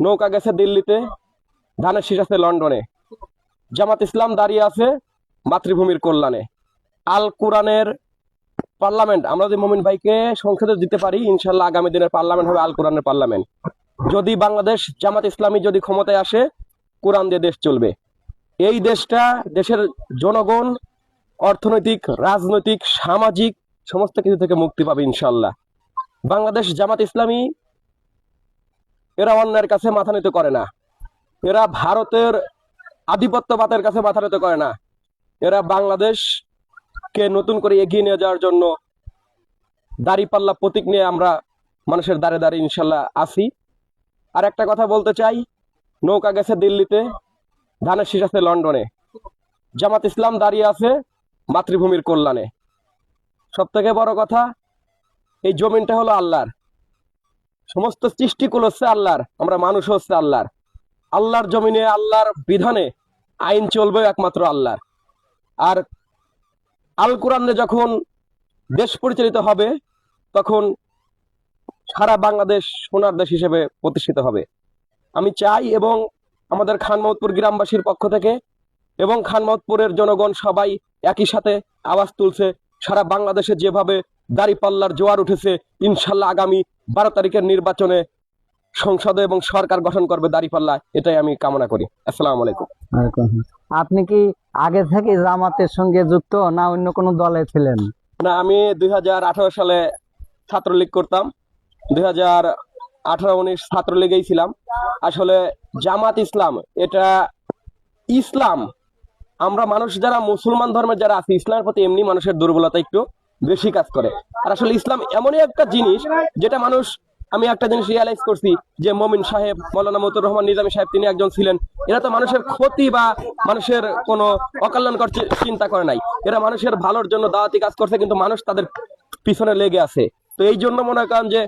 নৌকা গেছে দিল্লিতে, ধানের শীষ আছে লন্ডনে, জামাত ইসলাম দাঁড়িয়ে আছে মাতৃভূমির কল্যাণে। আল কোরআনের পার্লামেন্ট আমরা যদি মমিন ভাইকে সংসদে দিতে পারি, ইনশাল্লাহ আগামী দিনের পার্লামেন্ট হবে আল কোরআনের পার্লামেন্ট। যদি বাংলাদেশ জামাত ইসলামী যদি ক্ষমতায় আসে, কোরআন দিয়ে দেশ চলবে। এই দেশটা, দেশের জনগণ অর্থনৈতিক, রাজনৈতিক, সামাজিক সমস্ত কিছু থেকে মুক্তি পাবে ইনশাল্লাহ। বাংলাদেশ জামাত ইসলামী এরা অন্যের কাছে মাথা নত করে না, এরা ভারতের আধিপত্যবাদের কাছে মাথা নত করে না, এরা বাংলাদেশকে নতুন করে এগিয়ে নিয়ে যাওয়ার জন্য দাঁড়িপাল্লা প্রতীক নিয়ে আমরা মানুষের দ্বারে দ্বারে ইনশাল্লাহ আছি। আর একটা কথা বলতে চাই, নৌকা গেছে দিল্লিতে, ধানের শীষ আছে লন্ডনে, জামাত ইসলাম দাঁড়িয়ে আছে মাতৃভূমির কল্যাণে। সব থেকে বড় কথা, এই জমিনটা হলো আল্লাহর, সমস্ত সৃষ্টিকুল হচ্ছে আল্লাহর, আমরা মানুষ হচ্ছে আল্লাহর। আল্লাহর জমিনে, আল্লাহর বিধানে আইন চলবে একমাত্র আল্লাহর। আর আল কোরআনে যখন দেশ পরিচালিত হবে, তখন সারা বাংলাদেশ সোনার দেশ হিসেবে প্রতিষ্ঠিত হবে। আমি চাই, এবং আমাদের খান মাহমুদপুর গ্রামবাসীর পক্ষ থেকে এবং খান মাহমুদপুরের জনগণ সবাই একই সাথে আওয়াজ তুলছে, সারা বাংলাদেশে যেভাবে দাঁড়িপাল্লার জোয়ার উঠেছে, ইনশাল্লাহ আগামী 12 তারিখের নির্বাচনে সংসদে এবং সরকার গঠন করবে দাঁড়িপাল্লা। এটাই আমি কামনা করি। আসসালামু আলাইকুম। আপনি কি আগে থেকে জামাতের সঙ্গে যুক্ত না অন্য কোনো দলে ছিলেন? না, আমি 2018 সালে ছাত্রলীগ করতাম, 2018-19 ছাত্রলীগেই ছিলাম। আসলে জামাত ইসলাম এটা ইসলাম, আমরা মানুষ যারা মুসলমান ধর্মের যারা আছি, ইসলামের প্রতি এমনি মানুষের দুর্বলতা একটু বেশি কাজ করে। আর আসলে ইসলাম এমনই একটা জিনিস যেটা মানুষ, আমি একটা জিনিস রিয়ালাইজ করছি যে মমিন সাহেব, মৌলানা মতুর রহমান নিজামী সাহেব, তিনি একজন ছিলেন, এরা তো মানুষের ক্ষতি বা মানুষের কোনো অকল্যাণকর চিন্তা করে নাই, এরা মানুষের ভালোর জন্য দাওয়াতি কাজ করছে, কিন্তু মানুষ তাদের পিছনে লেগে আছে। তো এই জন্য মনে করেন যে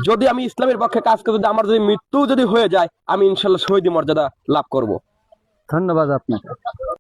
যদি আমি ইসলামের পক্ষে কাজ করি, যদি আমার যদি মৃত্যু যদি হয়ে যায়, আমি ইনশাল্লাহ শহীদ মর্যাদা লাভ করব। ধন্যবাদ আপনাকে।